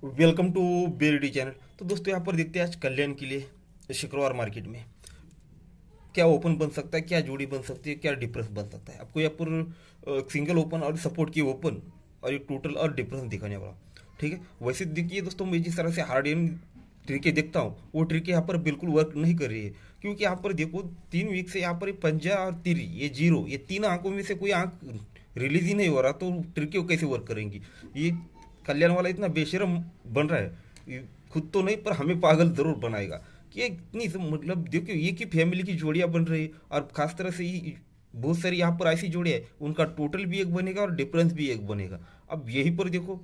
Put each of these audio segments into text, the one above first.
Welcome to बेरिडी channel. तो दोस्तों यहाँ पर देखते हैं आज कल्याण के लिए शुक्रवार मार्केट में क्या ओपन बन सकता है, क्या जोड़ी बन सकती है, क्या डिफरेंस बन सकता है। आपको यहाँ पर सिंगल ओपन और सपोर्ट की ओपन और एक टोटल और डिफरेंस दिखाने वाला। ठीक है, वैसे देखिए दोस्तों, मैं जिस तरह से हार्ड एंड ट्रिकें देखता हूँ वो ट्रिकें यहाँ पर बिल्कुल वर्क नहीं कर रही है। क्योंकि यहाँ पर देखो 3 वीक से यहाँ पर पंजा और तिरी, ये जीरो, ये तीन आंकों में से कोई आंक रिलीज ही नहीं हो रहा, तो ट्रिकें कैसे वर्क करेंगी। ये कल्याण वाला इतना बेशरम बन रहा है, ये खुद तो नहीं पर हमें पागल जरूर बनाएगा कि इतनी मतलब देखो एक ही फैमिली की जोड़ियां बन रही है, और खास तरह से बहुत सारी यहाँ पर ऐसी जोड़ियां है उनका टोटल भी एक बनेगा और डिफरेंस भी एक बनेगा। अब यही पर देखो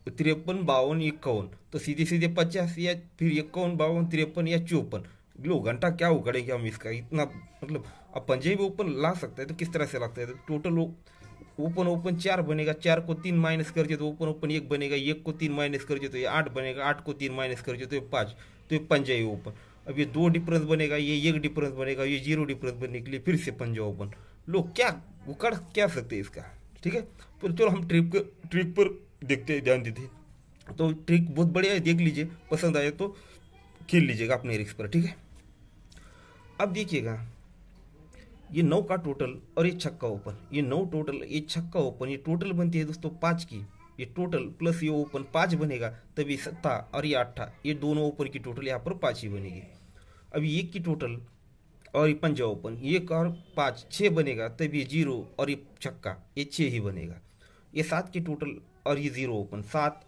53, 52, 51, तो सीधे सीधे 50 या फिर 51, 52, 53 या 54। लो घंटा क्या उगड़ेंगे हम इसका इतना, मतलब अब पंजे भी ओपन ला सकता है तो किस तरह से लगता है। तो टोटल ओपन ओपन 4 बनेगा, 4 को 3 माइनस कर दिए तो ओपन ओपन 1 बनेगा, 1 को 3 माइनस कर दिए तो ये 8 बनेगा, 8 को 3 माइनस कर दिए तो ये 5, तो ये पंजा ही ओपन। अब ये 2 डिफरेंस बनेगा, ये 1 डिफरेंस बनेगा, ये 0 डिफरेंस बनने के लिए फिर से पंजा ओपन। लोग क्या उकड़ क्या सकते हैं इसका। ठीक है, तो चलो हम ट्रिक पर देखते हैं, ध्यान देते हैं। तो ट्रिक बहुत बढ़िया है, देख लीजिए, पसंद आए तो खेल लीजिएगा अपने रिस्क पर। ठीक है, अब देखिएगा ये 9 का टोटल और ये छक्का ओपन, ये 9 टोटल, ये छक्का ओपन, ये टोटल बनती है दोस्तों 5 की। ये टोटल प्लस ये ओपन 5 बनेगा, तभी 7 और ये 8, ये दोनों ओपन की टोटल यहाँ पर 5 ही बनेगी। अभी 1 की टोटल और ये पंजा ओपन, 1 और 5 6 बनेगा, तभी 0 और ये छक्का, ये 6 ही बनेगा। ये 7 की टोटल और ये 0 open, 7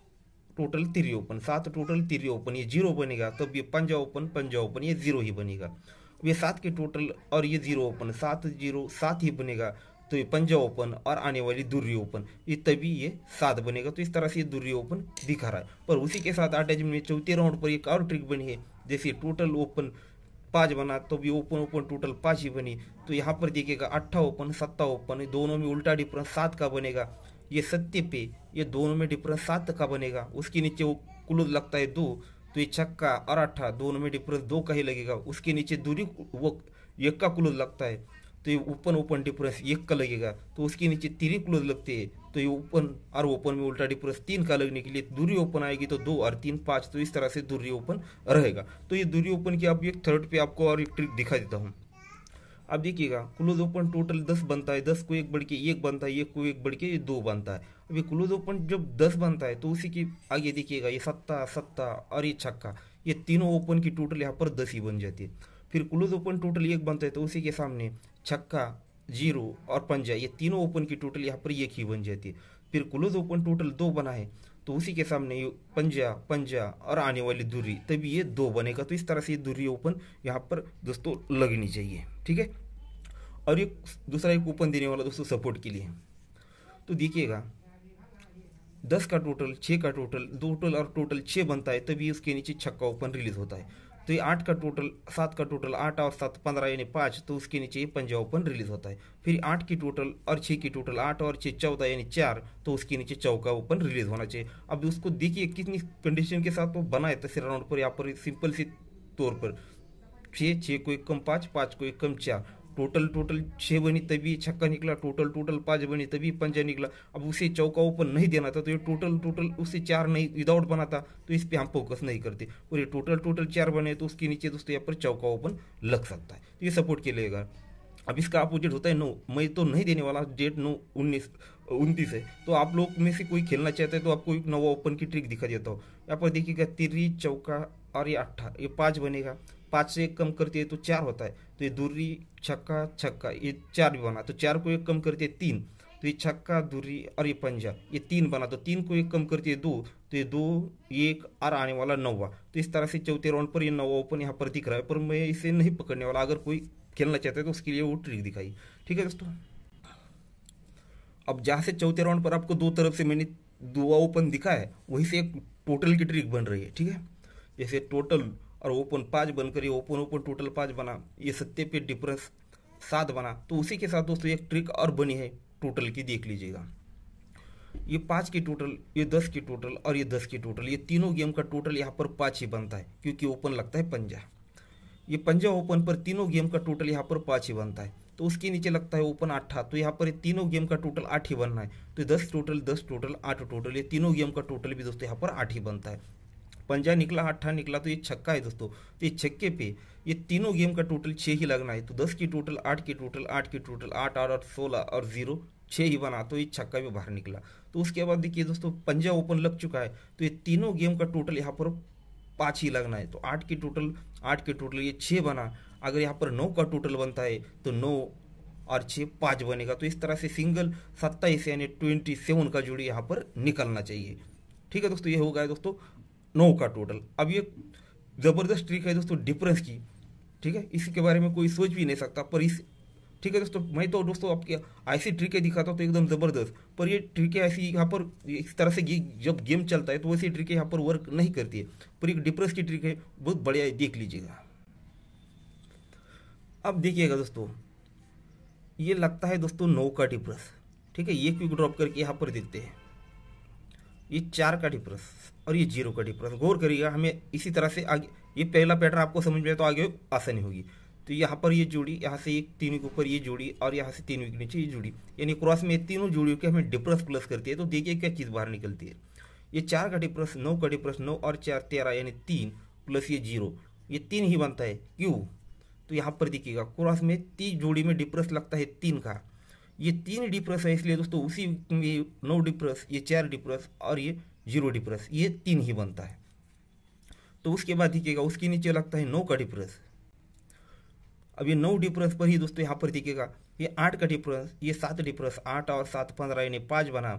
total 3 open, 7 total 3 open, ये 0 बनेगा, तब ये पंजा ओपन, ये 0 ही बनेगा। ये 7 के टोटल और ये 0 ओपन, 7 0 7 ही बनेगा, तो ये पंजा ओपन और आने वाली दुर्री ओपन, ये तभी ये 7 बनेगा। तो इस तरह से ये दुर्री ओपन दिखा रहा है। पर उसी के साथ अटैचमेंट में चौथे राउंड पर एक और ट्रिक बनी है, जैसे टोटल ओपन 5 बना तो भी ओपन ओपन टोटल 5 ही बनी। तो यहाँ पर देखिएगा 8 ओपन 7 ओपन, दोनों में उल्टा डिफरेंस 7 का बनेगा। ये 7 पे ये दोनों में डिफरेंस 7 का बनेगा, उसके नीचे वो क्लोज लगता है 2, तो ये छक्का और 8 दोनों में डिफरेंस 2 का ही लगेगा। उसके नीचे दूरी वो 1 का क्लोज लगता है, तो ये ओपन ओपन डिफरेंस 1 का लगेगा। तो उसके नीचे 3 क्लोज लगते हैं, तो ये ओपन और ओपन में उल्टा डिफरेंस 3 का लगने के लिए दूरी ओपन आएगी, तो 2 और 3 5, तो इस तरह से दूरी ओपन रहेगा। तो ये दूरी ओपन की अब एक थर्ड पे आपको और एक ट्रिक दिखा देता हूँ। अब देखिएगा क्लोज ओपन टोटल 10 बनता है, 10 को 1 बढ़ के 1 बनता है, 1 को 1 बढ़ के ये 2 बनता है। अब ये क्लोज ओपन जब 10 बनता है तो उसी की आगे देखिएगा ये 7 और ये छक्का, ये तीनों ओपन की टोटल यहाँ पर 10 ही बन जाती है। फिर क्लोज ओपन टोटल 1 बनता है तो उसी के सामने छक्का 0 और पंजा, ये तीनों ओपन की टोटल यहाँ पर 1 ही बन जाती है। फिर क्लोज ओपन टोटल 2 बना है तो उसी के सामने ये पंजा पंजा और आने वाली दूरी, तभी ये 2 बनेगा। तो इस तरह से ये दूरी ओपन यहाँ पर दोस्तों लगनी चाहिए। ठीक है, और ये दूसरा एक ओपन देने वाला दोस्तों सपोर्ट के लिए। तो देखिएगा 10 का टोटल, 6 का टोटल, टोटल और टोटल 6 बनता है, तभी उसके नीचे छक्का ओपन रिलीज होता है। तो ये 8 का टोटल, 7 का टोटल, 8 और 7 15 यानी 5, तो उसके नीचे ये पंजा ओपन रिलीज होता है। फिर 8 की टोटल और 6 की टोटल, 8 और 6 14 यानी 4, तो उसके नीचे चौका ओपन रिलीज होना चाहिए। अब उसको देखिए कितनी कंडीशन के साथ वो बनाए तीसरे राउंड पर। यहाँ पर सिंपल सी तौर पर 6 6 को 1 कम 5, 5 को 1 कम 4, टोटल टोटल 6 बनी तभी छक्का निकला, टोटल टोटल 5 बनी तभी पंजा निकला। अब उसे चौका ओपन नहीं देना था तो ये टोटल टोटल उससे 4 नहीं विदाउट बना था, तो इस पे हम फोकस नहीं करते। और ये टोटल टोटल 4 बने तो उसके नीचे दोस्तों यहाँ पर चौका ओपन लग सकता है, तो ये सपोर्ट के लेगा। अब इसका अपोजिट होता है 9, मैं तो नहीं देने वाला, डेट 9 19 29 है। तो आप लोग में से कोई खेलना चाहता है तो आपको एक नवा ओपन की ट्रिक दिखा देता हूँ। यहाँ पर देखिएगा तिरी चौका और ये 8, ये 5 बनेगा, 5 से 1 कम करती है तो 4 होता है, तो ये दूरी छक्का छक्का, ये 4 भी बना, तो 4 को 1 कम करती है 3, तो ये छक्का दूरी और ये पंजा, ये 3 बना, तो 3 को 1 कम करती है 2, तो ये 2 1 और आने वाला 9। तो इस तरह से चौथे राउंड पर ये 9 ओपन यहाँ पर दिख रहा है, पर मैं इसे नहीं पकड़ने वाला। अगर कोई खेलना चाहता है तो उसके लिए वो ट्रिक दिखाई। ठीक है दोस्तों, अब जहाँ से चौथे राउंड पर आपको 2 तरफ से मैंने 2 ओपन दिखा है, वहीं से एक टोटल की ट्रिक बन रही है। ठीक है, जैसे टोटल और ओपन 5 बनकर ये ओपन ओपन टोटल 5 बना, ये 7 पे डिफरेंस 7 बना, तो उसी के साथ दोस्तों एक ट्रिक और बनी है टोटल की, देख लीजिएगा। ये 5 की टोटल, ये 10 की टोटल और ये 10 की टोटल, ये तीनों गेम का टोटल यहाँ पर 5 ही बनता है, क्योंकि ओपन लगता है पंजा। ये पंजा ओपन पर तीनों गेम का टोटल यहाँ पर 5 ही बनता है। तो उसके नीचे लगता है ओपन 8 तो यहाँ पर तीनों गेम का टोटल 8 ही बनना है। तो 10 टोटल 8 टोटल, ये तीनों गेम का टोटल भी दोस्तों यहाँ पर 8 ही बनता है। पंजा निकला, 8 निकला, तो ये छक्का है दोस्तों। तो ये छक्के पे ये तीनों गेम का टोटल 6 ही लगना है। तो 10 की टोटल 8 की टोटल 8 की टोटल 8 और 16 और 0 6 ही बना, तो ये छक्का भी बाहर निकला। तो उसके बाद देखिए दोस्तों पंजा ओपन लग चुका है, तो ये तीनों गेम का टोटल यहाँ पर 5 ही लगना है। तो 8 की टोटल ये 6 बना। अगर यहाँ पर 9 का टोटल बनता है तो 9 और 6 5 बनेगा। तो इस तरह से सिंगल 27 यानी 27 का जोड़ी यहाँ पर निकलना चाहिए। ठीक है दोस्तों, ये हो गया दोस्तों 9 का टोटल। अब ये ज़बरदस्त ट्रिक है दोस्तों डिफरेंस की। ठीक है, इसी के बारे में कोई सोच भी नहीं सकता, पर इस ठीक है दोस्तों, मैं तो दोस्तों आपके ऐसी ट्रिकें दिखाता हूँ तो एकदम ज़बरदस्त, पर ये ट्रिकें ऐसी यहाँ पर इस तरह से जब गेम चलता है तो वैसी ट्रिकें यहाँ पर वर्क नहीं करती है। पर एक डिफरेंस की ट्रिक है, बहुत बढ़िया है, देख लीजिएगा। अब देखिएगा दोस्तों, ये लगता है दोस्तों 9 का डिफरेंस। ठीक है, ये क्विक ड्रॉप करके यहाँ पर देखते हैं, ये 4 का डिफरेंस और ये 0 का डिफरेंस। गौर करिएगा, हमें इसी तरह से आगे ये पहला पैटर्न आपको समझ में आए तो आगे आसानी होगी। तो यहाँ पर ये जोड़ी, यहाँ से एक 3 के ऊपर ये जोड़ी और यहाँ से 3 के नीचे ये जोड़ी, यानी क्रॉस में तीनों जोड़ियों के हमें डिफरेंस प्लस करती है। तो देखिए क्या चीज़ बाहर निकलती है। ये 4 का डिफरेंस, 9 का डिफरेंस, 9 और 4 13 यानी 3 प्लस ये 0, ये 3 ही बनता है। क्यों? तो यहाँ पर देखिएगा क्रॉस में 3 जोड़ी में डिफरेंस लगता है 3 का। ये 3 डिफरेंस है, इसलिए दोस्तों उसी में 9 डिफरेंस, ये 4 डिफरेंस और ये 0 डिफरेंस, ये 3 ही बनता है। तो उसके बाद देखिएगा उसके नीचे लगता है 9 का डिफरेंस। अब ये 9 डिफरेंस पर ही दोस्तों यहाँ पर देखिएगा ये 8 का डिफरेंस, ये 7 डिफरेंस, 8 और 7 15 यानी 5 बना,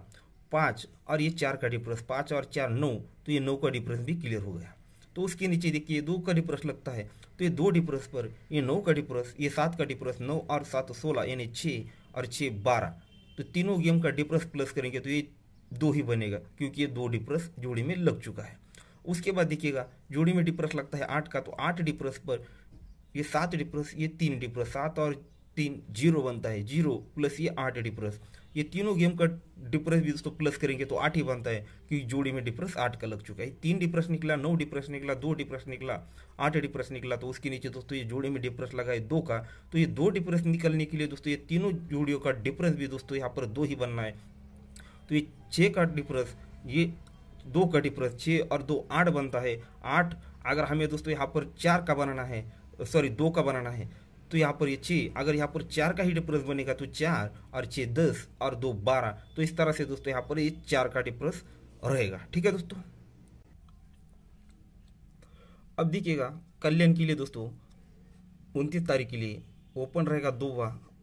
5 और ये 4 का डिफरेंस, 5 और 4 9, तो ये 9 का डिफरेंस भी क्लियर हो गया। तो उसके नीचे देखिए 2 का डिफरेंस लगता है, तो ये 2 डिफरेंस पर ये 9 का डिफरेंस, ये 7 का डिफरेंस, 9 और 7 16 यानी 6 और 6 12, तो तीनों गेम का डिफरेंस प्लस करेंगे तो ये 2 ही बनेगा, क्योंकि ये 2 डिफरेंस जोड़ी में लग चुका है। उसके बाद देखिएगा जोड़ी में डिफरेंस लगता है 8 का, तो 8 डिफरेंस पर ये 7 डिफरेंस, ये 3 डिफरेंस, 7 और 3 0 बनता है, 0 प्लस ये 8 डिफरेंस, ये तीनों गेम का डिफरेंस भी दोस्तों प्लस करेंगे तो 8 ही बनता है, क्योंकि जोड़ी में डिफरेंस 8 का लग चुका है। 3 डिफरेंस निकला, 9 डिफरेंस निकला, 2 डिफरेंस निकला, 8 डिफरेंस निकला। तो उसके नीचे दोस्तों ये जोड़ी में डिफरेंस लगा है 2 का, तो ये 2 डिफरेंस निकलने के लिए दोस्तों ये तीनों जोड़ियों का डिफरेंस भी दोस्तों यहाँ पर 2 ही बनना है। तो ये 6 का डिफरेंस, ये 2 का डिफरेंस, 6 और 2 8 बनता है। 8 अगर हमें दोस्तों यहाँ पर 4 का बनाना है, सॉरी 2 का बनाना है, तो यहाँ पर ये 6, अगर यहाँ पर 4 का ही डिफरेंस बनेगा तो 4 और 6 10 और 2 12, तो इस तरह से दोस्तों यहाँ पर ये 4 का डिफरेंस रहेगा। ठीक है दोस्तों, अब देखिएगा कल्याण के लिए दोस्तों 29 तारीख के लिए ओपन रहेगा 2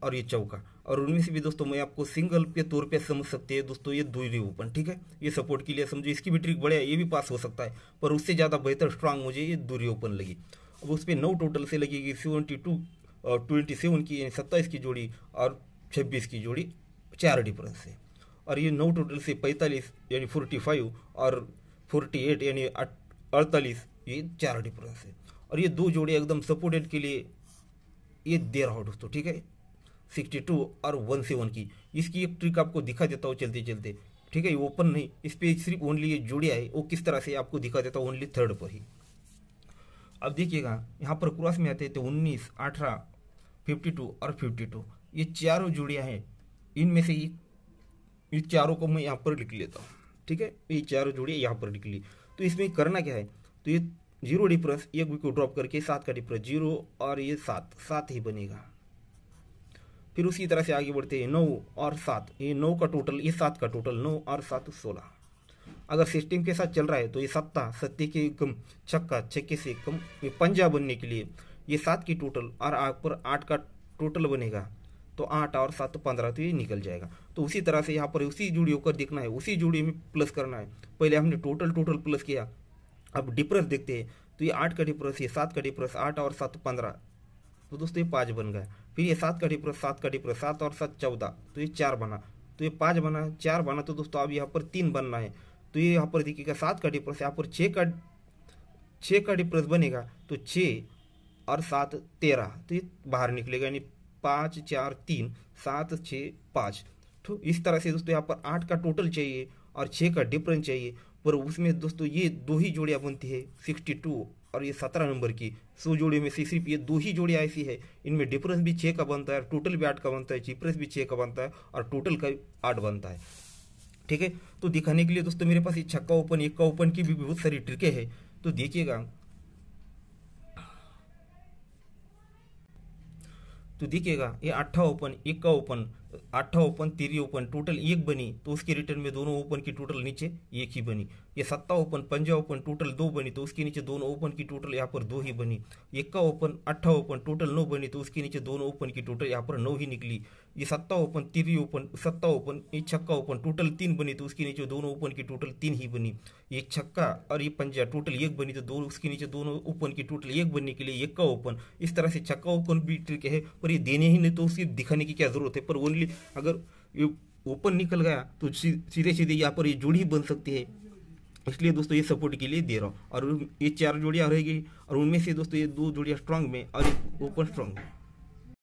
और ये चौका, और उनमें से भी दोस्तों मैं आपको सिंगल के तौर पे समझ सकते हैं दोस्तों ये 2 ओपन। ठीक है, ये सपोर्ट के लिए समझो, इसकी भी ट्रिक बढ़िया, ये भी पास हो सकता है, पर उससे ज़्यादा बेहतर स्ट्रांग मुझे ये 2 ओपन लगी। अब उस पर 9 टोटल से लगेगी 72 और 27 की, यानी 27 की जोड़ी और 26 की जोड़ी 4 डिफरेंस से, और ये 9 टोटल से 45 यानी 45 और 48 यानी 48, ये 4 डिफरेंस है। और ये 2 जोड़ी एकदम सपोर्टेड के लिए ये दे रहा हूँ दोस्तों। ठीक है, 62 और 17 की, इसकी एक ट्रिक आपको दिखा देता हूँ चलते चलते। ठीक है, ये ओपन नहीं, इस पर सिर्फ ओनली ये जोड़िया है, वो किस तरह से आपको दिखा देता हूँ ओनली थर्ड पर ही। अब देखिएगा यहाँ पर क्रॉस में आते हैं तो 19 18 52 और 52, ये चारों जोड़ियाँ हैं, इनमें से ये चारों को मैं यहाँ पर लिख लेता हूँ। ठीक है, ये चारों जोड़ियाँ यहाँ पर लिख ली। तो इसमें करना क्या है, तो ये 0 डिफरेंस, एक वीक को ड्रॉप करके 7 का डिफरेंस 0 और ये 7 ही बनेगा। फिर उसी तरह से आगे बढ़ते हैं 9 और 7, ये 9 का टोटल, ये 7 का टोटल, 9 और 7 16। अगर सिस्टम के साथ चल रहा है तो ये 7 के कम, छक्के से कम, ये पंजा बनने के लिए ये 7 की टोटल और आप पर 8 का टोटल बनेगा, तो 8 और 7 15, तो ये निकल जाएगा। तो उसी तरह से यहाँ पर उसी जोड़ी होकर देखना है, उसी जोड़ी में प्लस करना है। पहले हमने टोटल प्लस किया, अब डिफरेंस देखते हैं। तो ये 8 का डिफरेंस, ये 7 का डिफरेंस, 8 और 7 15, तो दोस्तों ये 5 बन गया। फिर ये 7 का डिफरेंस, 7 और 7 14, तो ये 4 बना, तो ये 5 बना, 4 बना, तो दोस्तों अब यहाँ पर 3 बनना है। तो ये यहाँ पर देखिएगा 7 का डिफरेंस, यहाँ पर 6 का डिफरेंस बनेगा, तो 6 और 7 13, तो ये बाहर निकलेगा, यानी 5 4 3 7 6 5। तो इस तरह से दोस्तों यहाँ पर 8 का टोटल चाहिए और 6 का डिफरेंस चाहिए, पर उसमें दोस्तों ये 2 ही जोड़ियाँ बनती है, 62 और ये 17 नंबर की 100 जोड़ी में से सिर्फ ये 2 ही जोड़ी ऐसी है, इनमें डिफरेंस भी 6 का बनता है, टोटल भी 8 का बनता है, चिपरेस भी 6 का बनता है और टोटल का 8 बनता है। ठीक है, तो दिखाने के लिए दोस्तों मेरे पास ये छक्का ओपन, एक का ओपन की भी बहुत सारी ट्रिकें हैं, तो देखिएगा। तो देखिएगा ये 8 ओपन, एक का ओपन, 8 ओपन, 3 ओपन, टोटल 1 बनी, तो उसके रिटर्न में दोनों ओपन की टोटल नीचे 1 ही बनी। ये 7 ओपन, 5 ओपन, टोटल 2 बनी, तो उसके नीचे दोनों ओपन की टोटल यहाँ पर 2 ही बनी। 1 का ओपन, 8 ओपन, टोटल 9 बनी, तो उसके नीचे दोनों ओपन की टोटल यहाँ पर 9 ही निकली। ये 7 ओपन, 3 ओपन, 7 ओपन, ये छक्का ओपन, टोटल 3 बनी, तो उसके नीचे दोनों ओपन की टोटल 3 ही बनी। ये छक्का और ये पंजा टोटल 1 बनी, तो दोनों उसके नीचे दोनों ओपन की टोटल 1 बनने के लिए 1 का ओपन। इस तरह से छक्का ओपन भी ट्रिक है, पर ये देने ही नहीं तो उसे दिखाने की क्या जरूरत है। पर ओनली अगर ये ओपन निकल गया तो सीधे सीधे यहाँ पर ये जोड़ी बन सकती है, इसलिए दोस्तों ये सपोर्ट के लिए दे रहा हूँ। और ये 4 जोड़ियाँ रहेगी और उनमें से दोस्तों ये 2 जोड़ियाँ स्ट्रांग में और एक ओपन स्ट्रांग में।